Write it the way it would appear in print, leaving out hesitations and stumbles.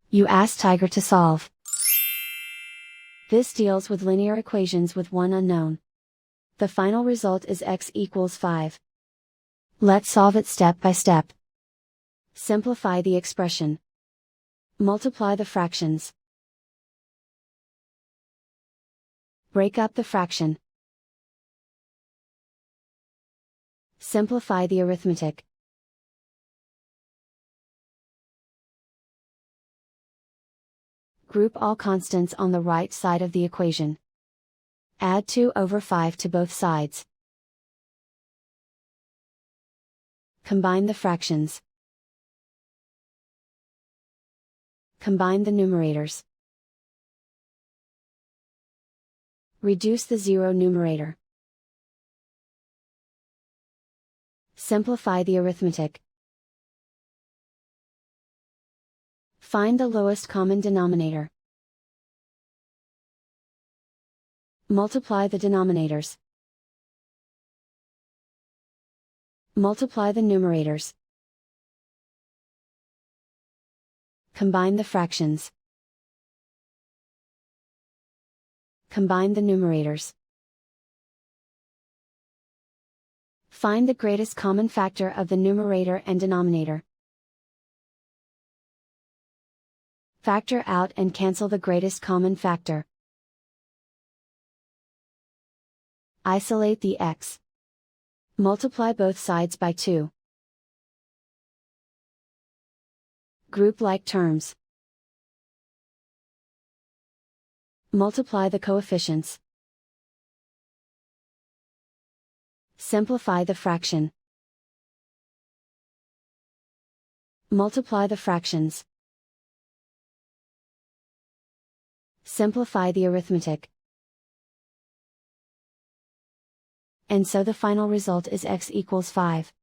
You ask Tiger to solve. This deals with linear equations with one unknown. The final result is x equals 5. Let's solve it step by step. Simplify the expression. Multiply the fractions. Break up the fraction. Simplify the arithmetic. Group all constants on the right side of the equation. Add 2/5 to both sides. Combine the fractions. Combine the numerators. Reduce the zero numerator. Simplify the arithmetic. Find the lowest common denominator. Multiply the denominators. Multiply the numerators. Combine the fractions. Combine the numerators. Find the greatest common factor of the numerator and denominator. Factor out and cancel the greatest common factor. Isolate the x. Multiply both sides by 2. Group like terms. Multiply the coefficients. Simplify the fraction. Multiply the fractions. Simplify the arithmetic. And so the final result is x equals 5.